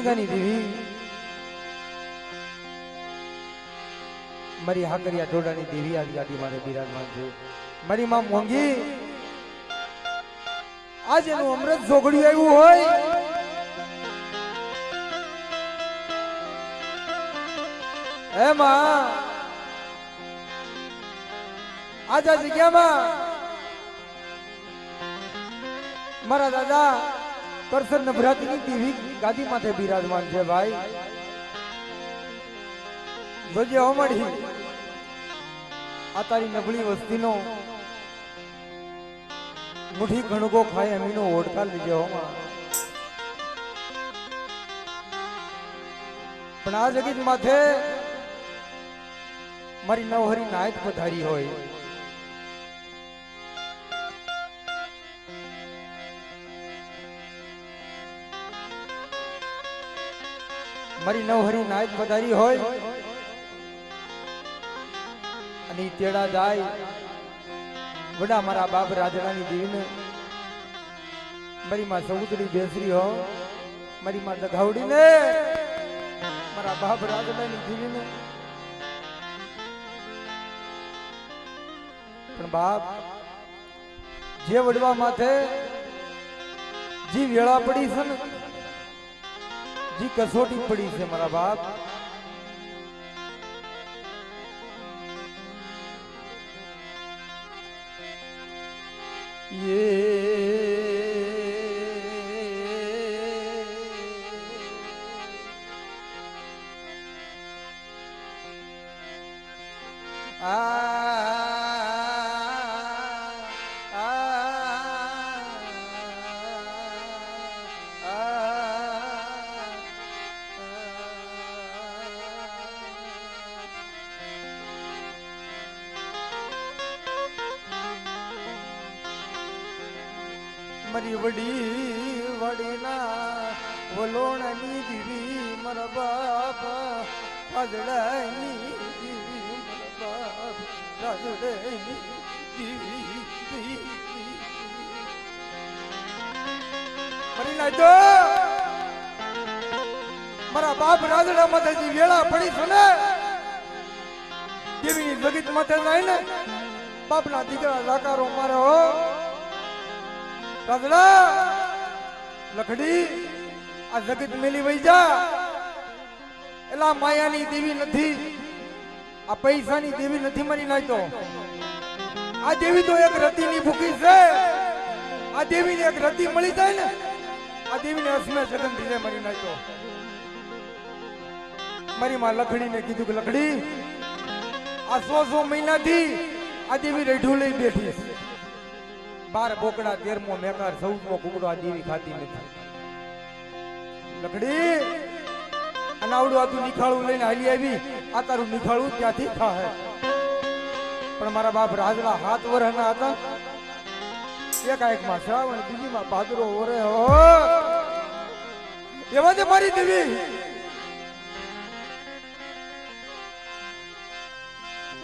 લુણગાની દેવી મારી હાકરિયા ટોડાની દેવી આજ ગાડી મારે બિરાજમાન છે મારી માં મોંઘી આજ એનું અમૃત જોગડ્યું આવ્યું હોય એમાં આજ આ જગ્યામાં મારા દાદા કરશન નવરાત્રિની દેવી ગાદી માથે બિરાજમાન છે ભાઈ જોજે હોમડી આ તારી નબળી વસ્તીનો મુઠી ઘણકો ખાય અમીનો ઓળખા લીજે હોમાં પણ આ જગત માથે મારી નવહરી નાયક પધારી હોય મારી નવહરી નાયક પધારી હોય અને તેડા જાય વડા મારા બાપ રાજડાની દેવીને મારી માં સૌદરી બેસરી હો મારી માં દઘાવડીને મારા બાપ રાજડાની દેવીને પણ બાપ જે વડવા માથે જી વેળા પડી છે ને જી કસોટી પડી છે મારા બાપ મારી વડી વડીના વલોણની દીવી મારા બાપ રાજડાની દીવી મારા બાપ રાજડાની દીવી મારી નાજો મારા બાપ રાજડા માથે જે વેળા પડી છે ને દેવીની જગત માથે જાય ને બાપના દીકરા લાકારો મારે હો રાજડા લખડી આ જગત મેલી વઈ જા એલા માયાની દેવી નથી આ પૈસાની દેવી નથી મારી નાખતો આ દેવી તો એક રતિની ભૂખી છે આ દેવીને એક રતિ મળી જાય ને આ દેવીને અસમે જગન થી મારી નાખતો મારી માં લખડીને કીધું કે લખડી આ 100 મહિનાથી આ દેવી રેઢું લઈ બેઠી છે 12 બોકડા 13મો મેકાર 14મો કુકડો આ દેવી ખાતી નથી લખડી અનાવડું આ તું નિખાળું લઈને હાલી આવી આ તારું નિખાળું ત્યાંથી ખાહે પણ મારા બાપ રાજડા 7 વર્ષના હતા એકાએકમાં શ્રાવણ બીજીમાં ભાદરો ઓરે હો એવા તે મારી દેવી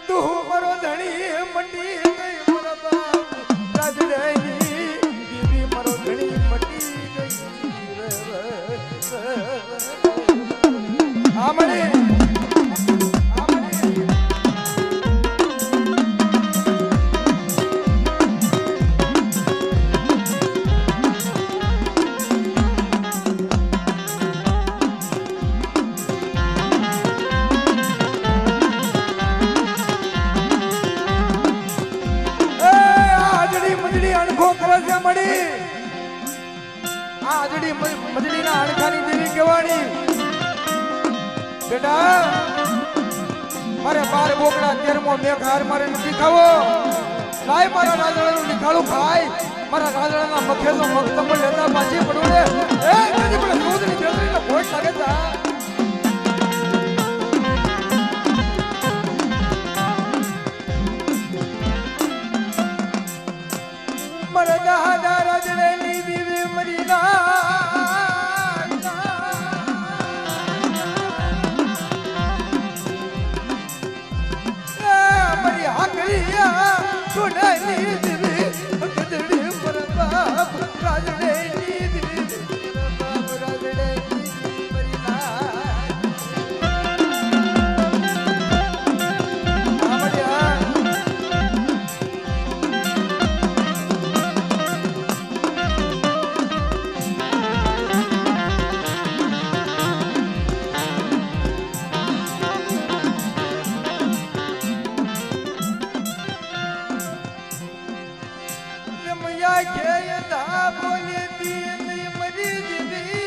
તું મારો ધણી મંડી ગઈ મારા બાપ રાજડાની દેવી મારો ધણી મંડી ગઈ આમણી મજડીના અણખાની દેવી કહેવાની બેટા મારે 12 બોકડા 13મો મેઘાર મારે નથી ખાવો લાય મારા રાજડાનું નિખાળું ખાય મારા રાજડાના મખે તો મગતમ લેતા પાછી પડું રે એ કદી પણ દૂધની બેસરીને ભોટ લાગે તા મારા દાદા રાજડાની દેવી મરી ના ટોડાની દેવી ગદડી મારા બાપ રાજડાની દેવી મારા બાપ રાજડાની દેવી મરી યા કે ધા બોલી દી મરી જીવી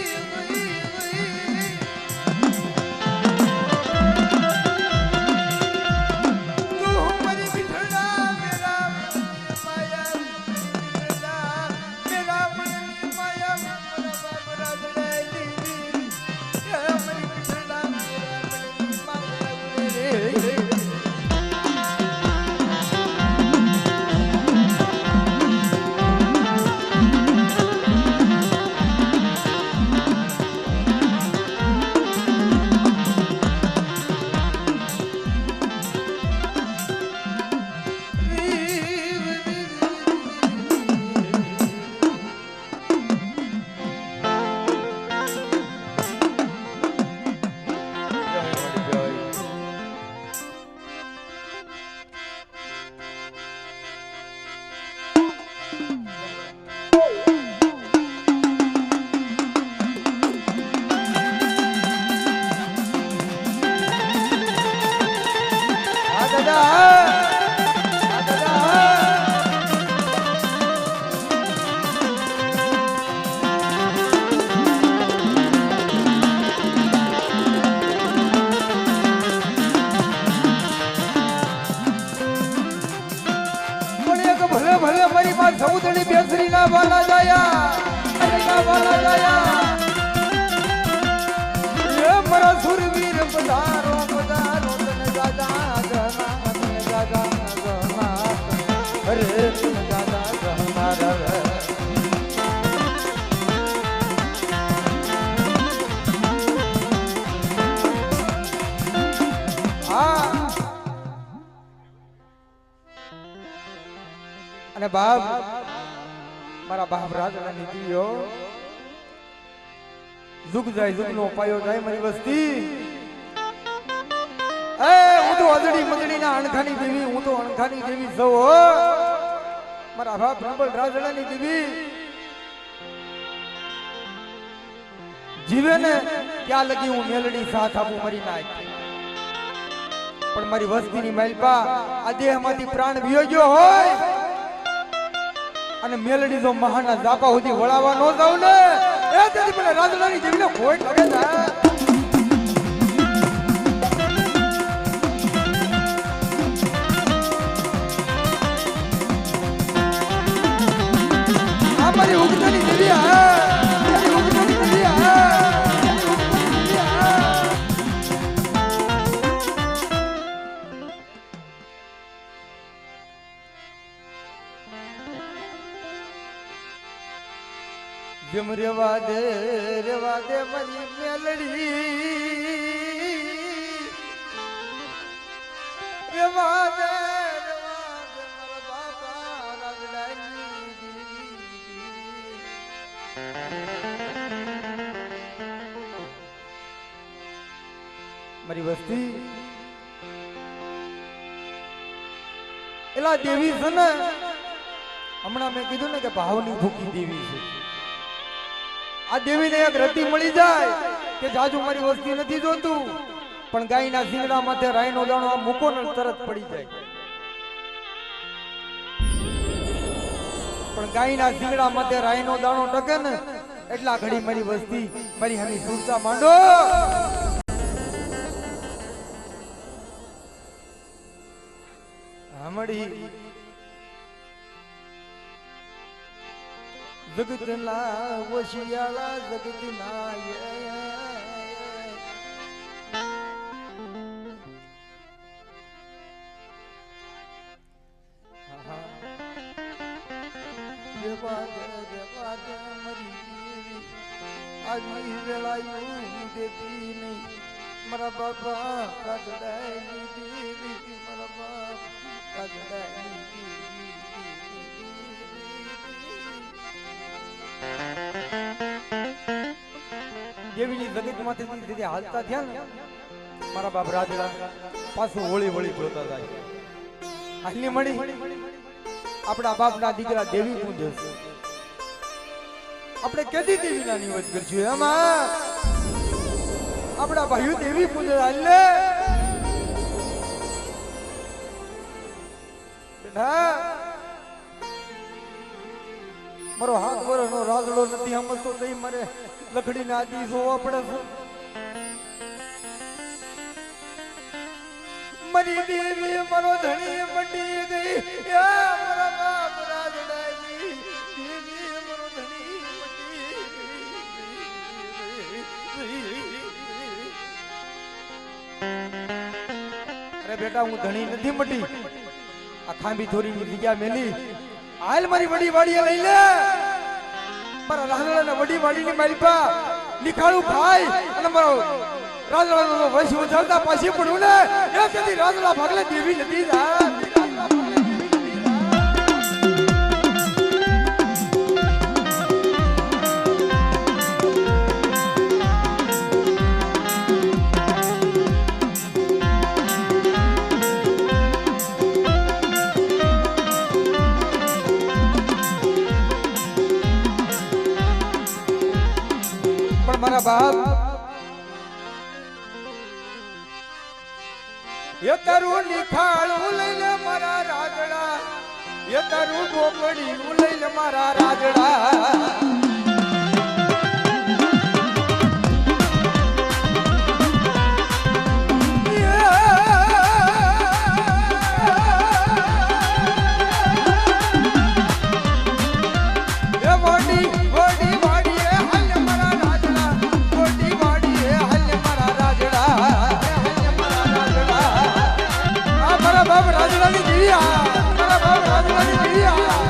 ભલે મારી માં સૌદણી બેસરી ના વાલા જાયા એ મારા સુરવીર પધારો પધારો તને દાદા દાદા અરે દાદા મારા અને બાપ મારા બાપ રાજાની દીવીઓ જુગ જાય જુગ નો પાયો જાય મારી વસ્તી એ હું તો અજડી મજડી ના અણખાની દેવી હું તો અણખાની દેવી સૌ મારા બાપ પ્રબળ રાજાની દેવી જીવે ને ત્યાં લગી હું મેલડી સાથ આપું મરી નાખ પણ મારી વસ્તીની માલપા આ દેહમાંથી પ્રાણ વિયો ગયો હોય અને મેલડી જો મહાના જાપા સુધી વળાવા નો જાવ ને એ તેથી મને રાજલાની દેવીને ખોટ લાગે છે આ મારી ઉગતાની દેવી મારી ઉગતાની દેવી જેમ રેવા દે મારી મેલડી રેવા દે મારા બાપા રાજડાની મારી વસ્તી એલા દેવી છે ને હમણાં મેં કીધું ને કે ભાવની ભૂખી દેવી છે આ દેવીને એક રતી મળી જાય કે જાજુ મારી વસ્તી નથી જોતું પણ ગાયના શિંગડા માથે રાયનો દાણો આ મૂકો ને તરત પડી જાય પણ ગાયના શિંગડા માથે રાયનો દાણો ટકે ને એટલા ઘડી મારી વસ્તી મારી હમી સુરતા માંડો હમડી જગતના વશિયાળા જગતના આજની વેળાયું દેતી નહીં મારા બાપા રાજડાની દેવી મારા બાપ રાજડાની દેવીની જગત માંથી હાલતા થયા ને મારા બાપ રાજડા પાછું હોળી જોતા જાય હાલની મળી આપણા બાપના દીકરા દેવી પૂજે છે આપણે કેદી દેવીના નિવેદ કરશું એમાં આપણા ભાઈઓ દેવી પૂજે હાલે બેટા મારો હાથ વરનો રાજડો નથી સમજતો તો મારે લખડીને આદિ જોવા પડે છે. મારી દેવી મારો ધણી મંડી ગઈ એ મારા બાપ રાજડાની દેવી મારો ધણી મંડી ગઈ. અરે બેટા હું ધણી નથી મટી આ ખાંભી થોરીની જગ્યા મેલી હાલ મારી વડી વાડીએ લઈ લે મારા રાજડાને વડી વાડીની માલપા નિખાળું ખાય અને મારો રાજડાનો વંશ વધારતા પાછી પડું ને એ કદી રાજડા ભાગલે દેવી નથી પણ મારા બાપ એ તારું નિખાળું લઈ લે મારા રાજડા એ તારું ડોકડીયું લઈ લે મારા રાજડા બાપ રાજડાની જીયા મારા બાપ રાજડાની જીયા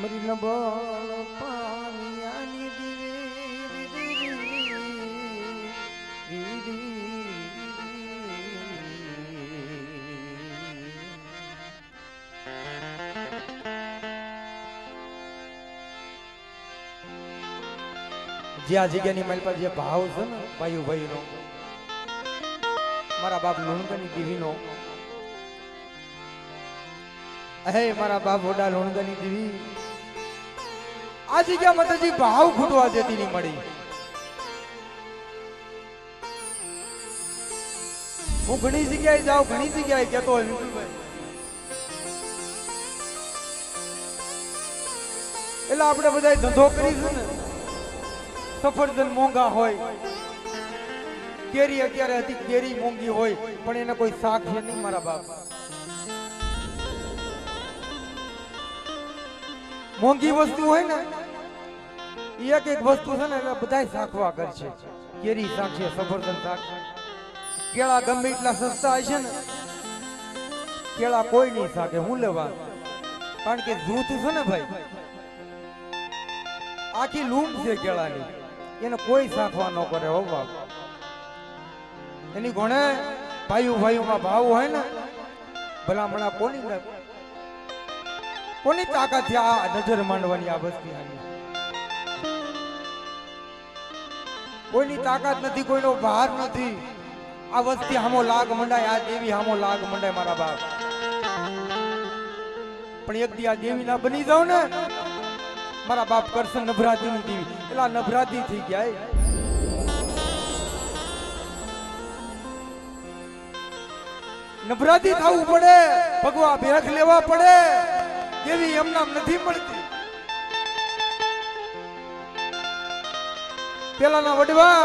મરી ન બોલ પાનિયાની જે આ જગ્યાની મારી પાસે જે ભાવ છે ને ભાઈ નો મારા બાપ લુણગની દેવીનો હે મારા બાપ ઓડા લુણગની દેવી આ જગ્યા માતાજી ભાવ ખૂટવા દેતી નહીં મળી. હું ઘણી જગ્યાએ જાઉં ઘણી જગ્યાએ કેતો હોય વિપુલભાઈ એટલે આપણે બધા ધંધો કરીશું ને સફરજન મોંઘા હોય કેરી અત્યારે હતી કેરી મોંઘી હોય પણ એને કોઈ શાક છે નહીં મારા બાપ. મોંઘી વસ્તુ હોય ને એક એક વસ્તુ છે ને એટલે બધા શાકવા કરશે. કેરી શાક છે સફરજન શાક કેળા ગમે એટલા સસ્તા હશે ને કેળા કોઈ નહીં શાકે હું લેવા કારણ કે જૂથ છે ને ભાઈ આખી લૂમ છે કેળાની એને કોઈ શાકવા ન કરે હો બાપ. એની ઘણે ભાઈઓમાં ભાવ હોય ને ભલામણા કોની તાકાત છે આ નજર માંડવાની આ વસ્તી કોઈની તાકાત નથી કોઈનો ભાર નથી. આ વસ્તી હામો લાગ મંડાય આ દેવી હામો લાગ મંડાય મારા બાપ. પણ એક દી આ દેવી ના બની જાવ ને મારા બાપ કરશે નભરાતી ની દેવી એટલે નભરાતી થઈ ગયા નભરાતી થવું પડે, ભગવા ભેખ લેવા પડે, દેવી એમનામ નથી મળતી. પેલાના વડવા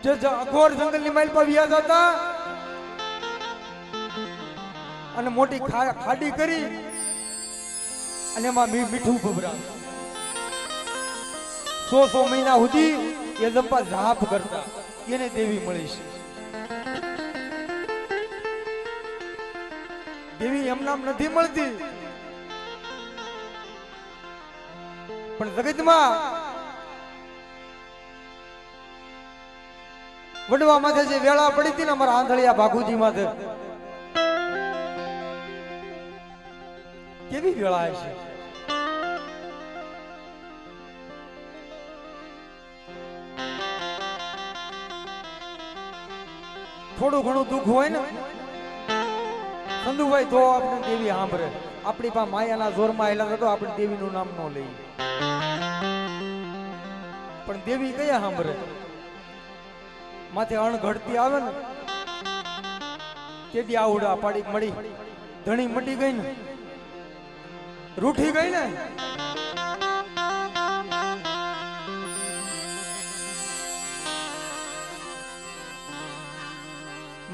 જે અઘોર જંગલની માઇલ પર વ્યાજ હતા અને મોટી ખાડી કરી અને એમાં મીઠું ભભરા 100 મહિના સુધી એ જંપા ઝાપ કરતા, એને દેવી મળી છે. દેવી એમનામ નથી મળતી, પણ જગતમાં વડવા માથે જે વેળા પડી હતી ને અમારા આંધળિયા ભાગુજી માથે, કેવી વેળા છે. થોડું ઘણું દુઃખ હોય ને સંધુભાઈ તો આપણે દેવી સાંભળે. આપણી પાસે માયાના જોરમાં આવેલા તો આપણે દેવીનું નામ ન લઈએ, પણ દેવી કયા સાંભળે. માથે અણઘડતી આવે ને તેથી આવડા પાડી મળી, ધણી મટી ગઈ ને, રૂઠી ગઈ ને,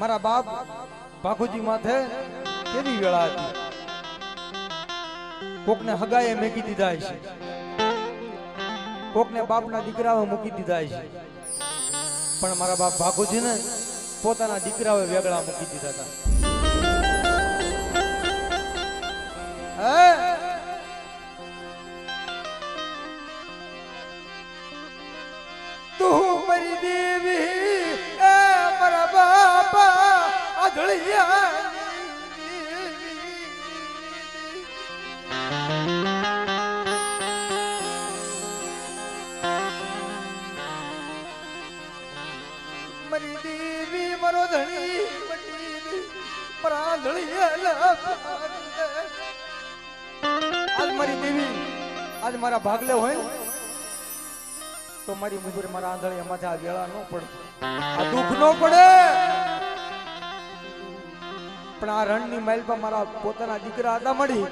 મારા બાપ ભાખુજી માથે કેવી વેળા હતી. કોકને હગાએ મેકી દીધા છે, કોકને બાપના દીકરાઓ મૂકી દીધા છે, પણ મારા બાપ ભાખુજી ને પોતાના દીકરાઓ વેગળા મૂકી દીધા હતા. તું મારી દેવી મારા બાપા આધળિયા મારી દેવી મારો ધણી મારા આંધળિયા. આજ મારી દેવી આજ મારા ભાગલે હોય તો મારી મુજબ મારા આંધળિયા માથે આ વેળા ન પડે, આ દુઃખ ન પડે. પણ આ રણની માઇલ પર મારા પોતાના દીકરા હતા મળી,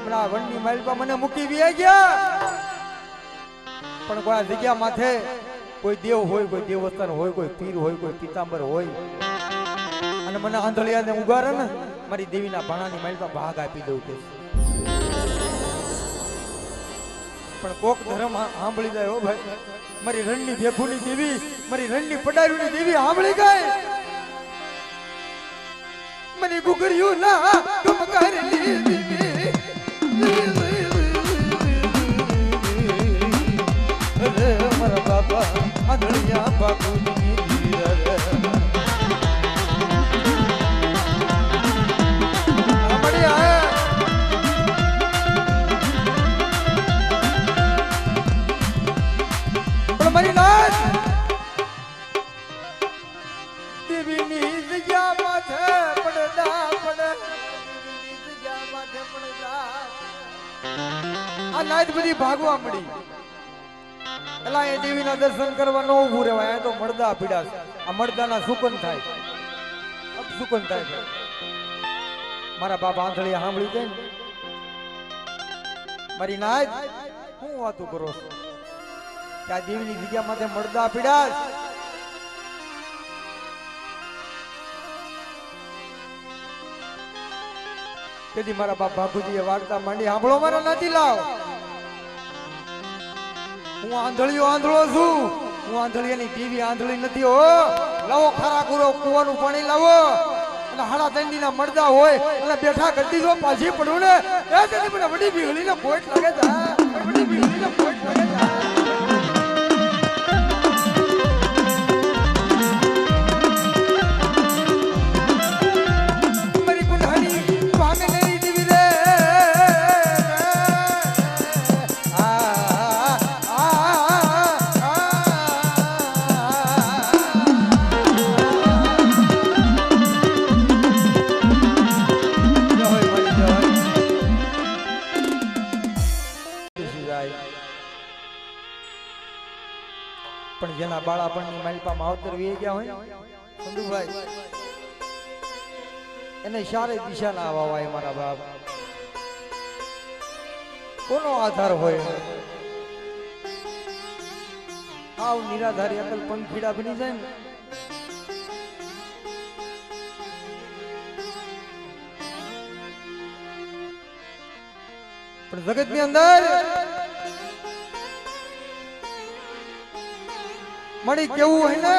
પણ આ રણની માઇલ પર મને મૂકી વ્યા ગયા. પણ કોઈ આ જગ્યા માથે કોઈ દેવ હોય, કોઈ દેવસ્થાન હોય, કોઈ પીર હોય, કોઈ પિતાંબર હોય અને મને આંધળિયાને ઉગારે ને મારી દેવીના ભાણાની માઇલ પર ભાગ આપી દઉં કે. પણ કોક ધર્મ સાંભળી જાય. હો ભાઈ, મારી રણની ભેખુની દેવી, મારી રણની પડારીની દેવી સાંભળી ગઈ. મને ગુગર્યું ના ગમકારેલી દેવી, અરે મારા બાપા આંધળિયા બાપુની દીરા મારી નાથ દેવીની જગ્યા માથે પડદા પડે, દેવીની જગ્યા માથે પડદા. આ નાથ બધી ભાગવા મળી. એલા એ દેવીના દર્શન કરવા ન ઊભું રહેવાય, તો મળદા પીડા. આ મળદાના સુકન થાય, અપસુકન થાય. મારા બાપા આંધળિયા સાંભળી જાય ને મારી નાથ હું વાતું કરો છો કે આ દેવીની જગ્યા માથે મળદા પીડા. તેથી મારા બાપ ભાગુજીએ વાર્તા માંડી, સાંભળો મારા નાતી લાવ. હું આંધળીઓ આંધળો છું, હું આંધળિયાની દેવી આંધળી નથી. હો લાવો ખારા કુરો કુવાનું પાણી લાવો અને હાડા દંડીના મળદા હોય અને બેઠા કરી દીધો પાછી પડું ને એ તેથી મને વડી બીહળીને પોઈન્ટ લાગે છે, વડી બીહળીને પોઈન્ટ લાગે છે. પણ જેના બાળાપણની માલિપા માવતર વી ગયા હોય સંધુભાઈ એને સારી દિશા ના વાવાય મારા બાપ કોનો આધાર હોય આવ નિરાધારી અકલ પંખીડા બની જાય ને પણ જગત ની અંદર મળી કેવું હોય ને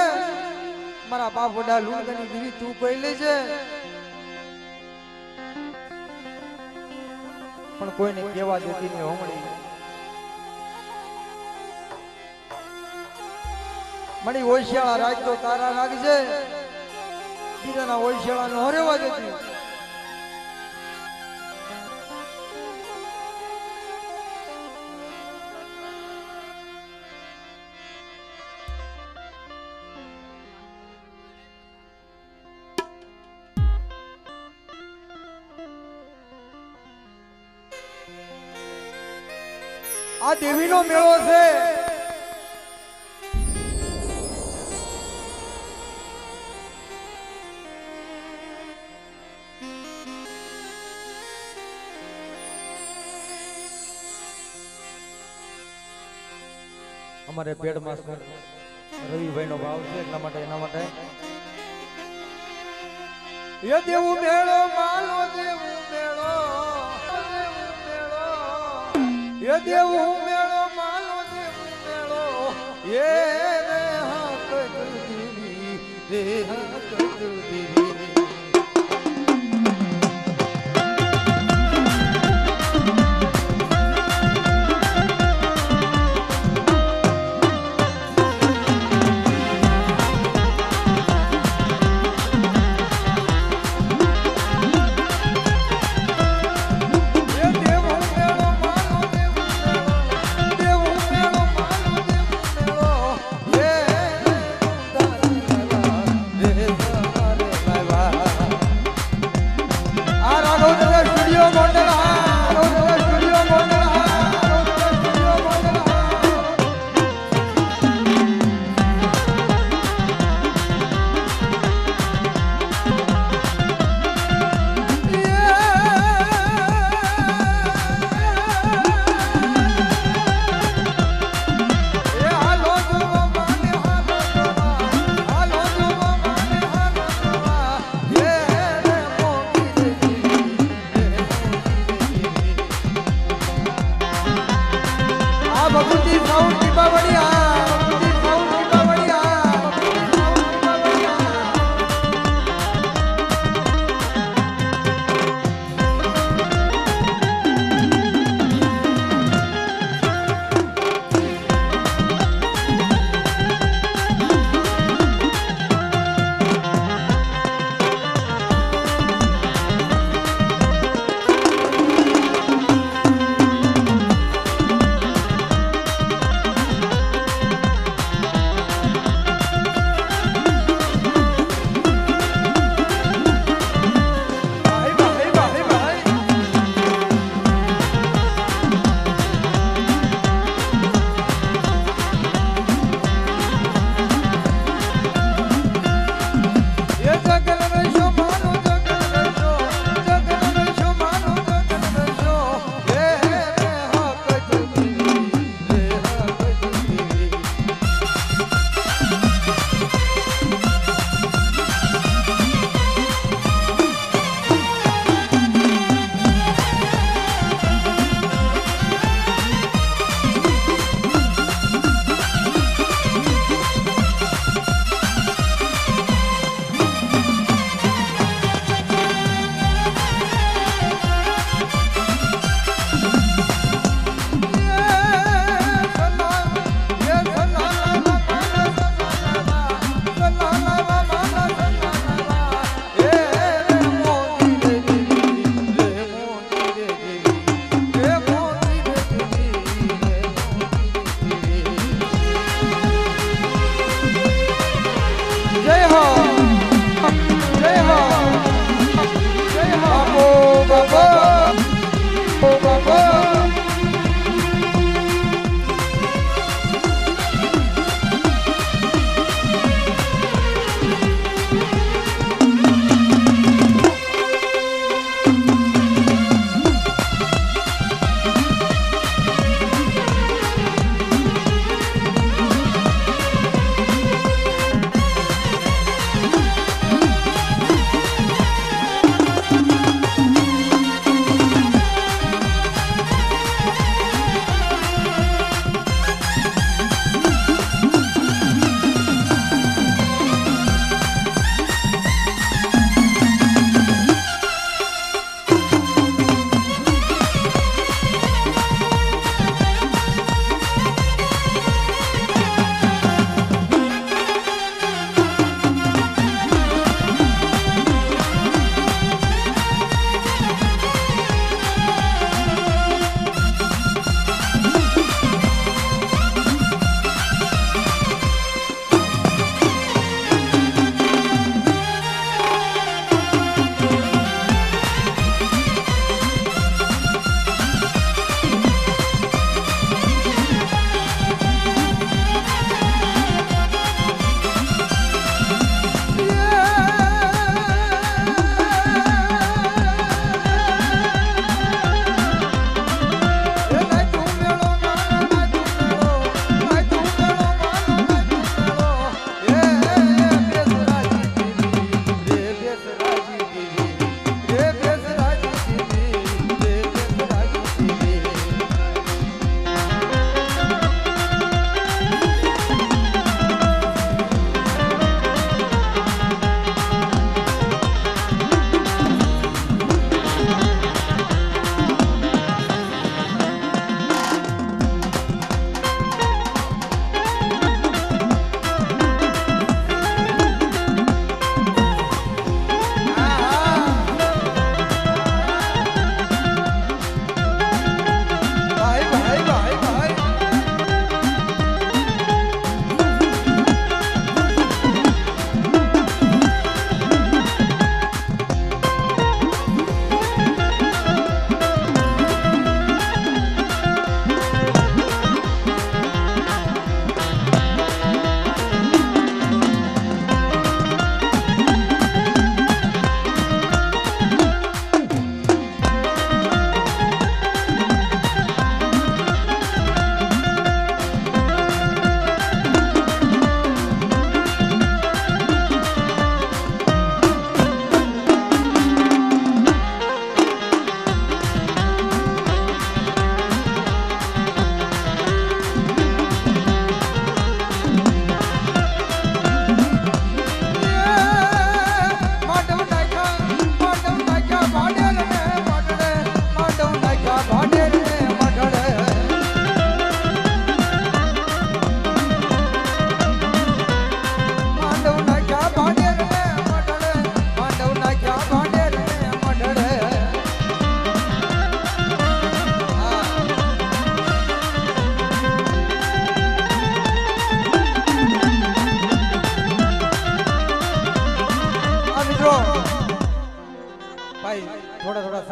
મારા બાપ વડા લુણગની દીવી તું કોઈ લેજે પણ કોઈને કેવા દેતી નહીં હોમડી મળી ઓશિયાળા રાજ તો તારા રાખજે બીજાના ઓશિયાળા નો હરેવા દેતી આ દેવીનો મેળો છે અમારે પેડ માસ રવિભાઈ નો ભાવ છે એટલા માટે એના માટે એ દેવું મેળો માલો દેવું મેળો એ દેવું મેળો માલો દેવું મેળો એ રે હક દેવી રે હક દેવી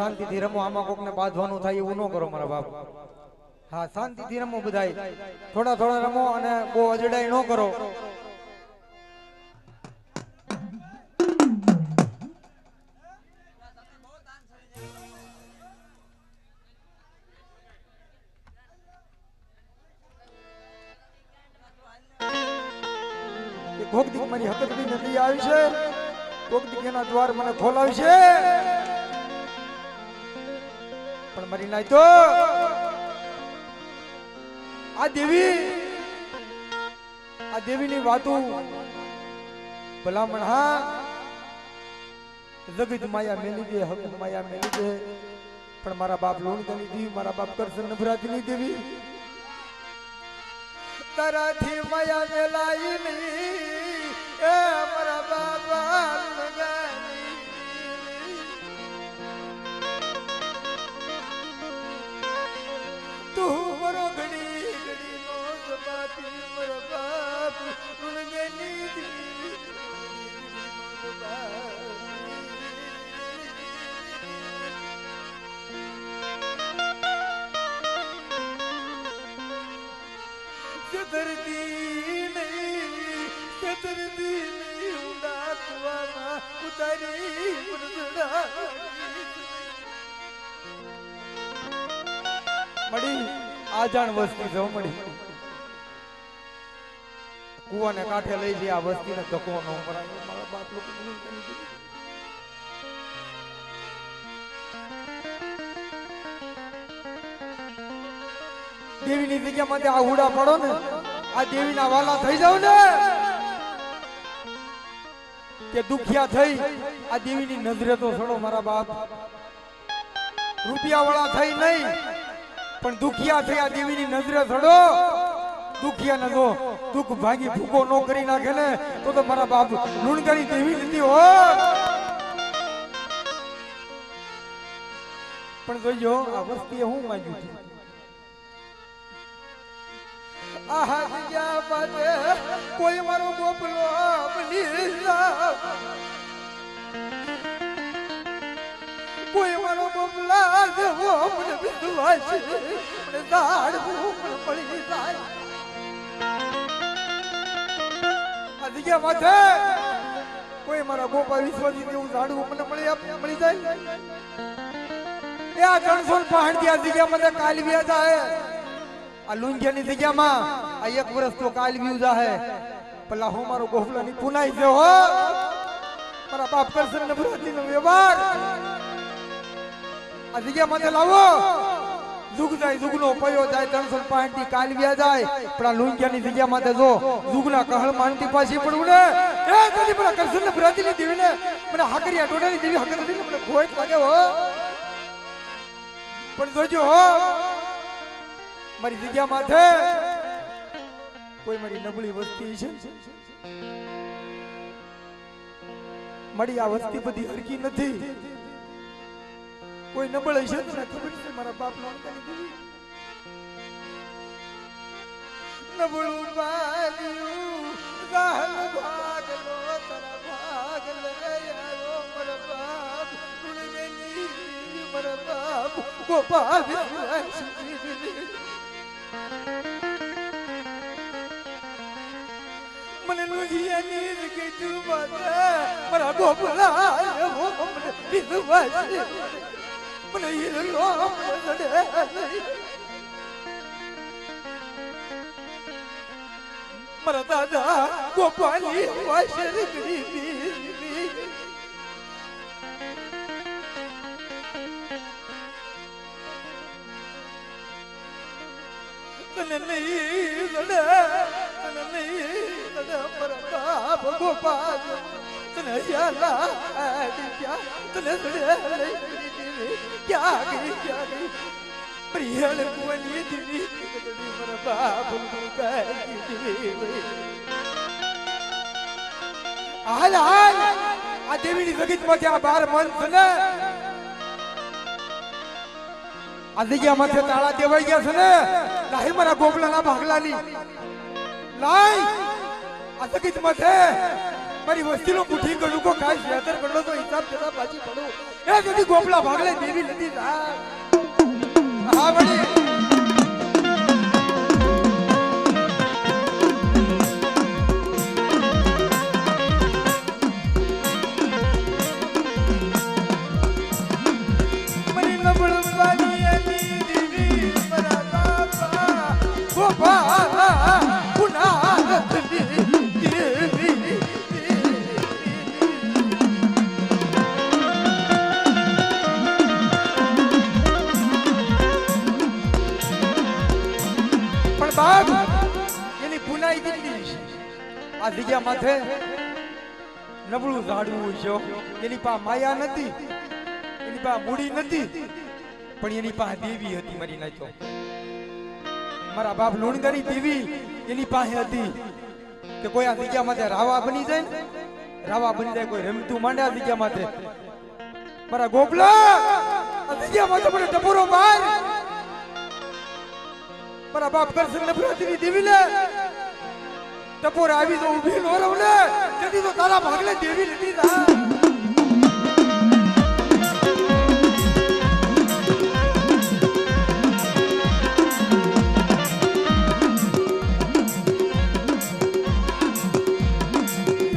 શાંતિથી રમો, આમાં કોકને બાંધવાનું થાય એવું ન કરો મારા બાપ. હા, શાંતિથી રમો બધાય, થોડા થોડા રમો અને બહુ અજડાઈ ન કરો. કોક દી મારી હકતડી નદી આવી છે, કોક દી એના દ્વાર મને ખોલાવી છે, પણ મારી નાય તો આ દેવીની વાતો ભલામણ. હા, જગત માયા મેલી દે, હક માયા મેલી દે, પણ મારા બાપ લોણગની દેવી, મારા બાપ કરશન નભરાતીની દેવી તારાથી માયા મેલાઈ નહીં. એ મારા બાપા તું મરો ઘડી ઘડી નો સપાતી, મારા બાપ લોણગની દેવી દર્દી નહીં, દર્દી નહીં, ઉડા કુવામાં ઉતારી મળી આજાણ વસ્તી જો મળી કુવાને કાંઠે લઈ જઈ. આ વસ્તીને ધક્કો ન કરાય મારા બાપ લોકો. દેવીની જગ્યામાં આ હુડા પડો ને, આ દેવીના વાલા થઈ જાવ ને કે દુખિયા થઈ આ દેવીની નજરે તો સડો મારા બાપ. રૂપિયા વાળા થઈ નહીં પણ દુખિયા થઈ આ દેવીની નજરે સડો. દુખિયા ન તો દુઃખ ભાંગી ભૂકો નો કરી નાખે ને તો મારા બાપ લુણગણી દેવી લીધી હો. પણ જોઈજો આ વસ્તીએ હું માંગ્યું હતું. આહા જગ્યા પાસે કોઈ મારો ગોપલો બની જાવ, કોઈ મારો ગોપલા જેવો મને વિશ્વાસ મને દાડ ભૂખ પડી જાય. આ જગ્યા માથે કોઈ મારા ગોપા વિશ્વાસી જેવું ઝાડવું મને મળી જાય. એ આ 365 આ જગ્યા માથે કાલવ્યા જાય. આ લુંજિયાની જગ્યામાં આ 1 વર્ષ તો કાલવ્યું જાહે. પેલા હું મારો ગોફલાની પુનાઈ છે હો. મારા બાપ કરશન ને ભરાતીનો વ્યવહાર આ જગ્યામાં લાવો. જુગ જાય જુગનો પયો જાય 365 થી કાલવ્યા જાય. પણ આ લુંજિયાની જગ્યામાં જો જુગના કહળ માનતી પાછી પડવું ને એ કદી પેલા કરશન ને ભરાતીની દેવીને મને હાકરિયા ટોડાની દેવી હકરતી મને ખોટ લાગે હો. પણ જોજો હો મારી જગ્યા માથે કોઈ મારી નબળી વસ્તી છે મારી આ વસ્તી બધી હરકી નથી. કોઈ નબળી છે તને ખબર છે મારા બાપ નો નબળું બાલ્યું ગાલ ભાગલો તારા ભાગ લગાયો મારા બાપ ગુણગની મારા બાપ ગોપાલ મને લુંજિયાની કીધું મારા ગોપલા મને વિશ્વાસ મને હીરો મારા દાદા ગોપાલી વાસર ગરીબી તને નહીં મારા બાપ ગોપાલ તને તને ક્યાં ગઈ પ્રિયળ કુવાની દીદી મારા બાપ હાલ હાલ આ દેવીની જગતમાંથી આ 12 મન છે ને આ જગ્યા માંથી તાળા દેવાઈ ગયા છે ને લાહી મારા ગોપલાના ભાગલાની લાઈ આ જગત માંથી મારી વસ્તીનો મુઠ્ઠી કડુકો ખાઈ શેતર પડો તો હિસાબ કિતાબ બાજી પડો એ જદી ગોપલા ભાગલે દેવી નથી હા વળી આ જગ્યા માથે નબળું ઝાડવું છે એની પાસે માયા નથી એની પાસે મૂડી નથી પણ એની પાસે દેવી હતી મારી નાચો મારા બાપ લુણગરી દેવી એની પાસે હતી કે કોઈ આ જગ્યા માથે રાવા બની જાય ને રાવા બની જાય કોઈ રમતું માંડે આ જગ્યા માથે મારા ગોપલા આ જગ્યા માથે મને ટપોરો માર મારા બાપ કરશન નફરતની દેવી લે ટપોર આવી તો ઊભી નો રહું ને તેથી તો તારા ભાગલે દેવી લીધી તા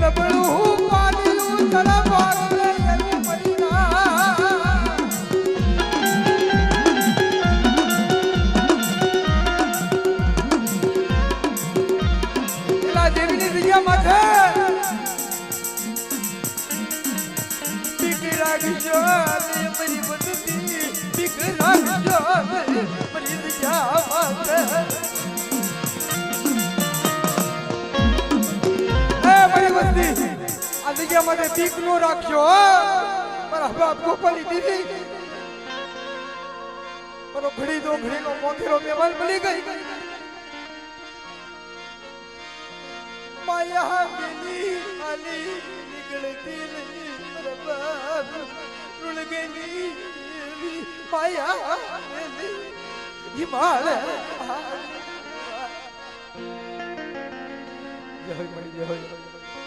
લબડું પાડ્યું તારા ભાગલે એની મરીના દેવીની જગ્યા માથે બીક રાખજો મારી બધી બીક રાખજો મારી જગ્યા માથે મારી બધી આ જગ્યા માથે બીક નો રાખજો મારા બાપ ગોપાલી દીદી મારો ઘડીનો મોખેરો મહેમાન બની ગઈ माया मिली आली निकलती नहीं बर्बाद रुल गई माया मिली हिमालय जय हो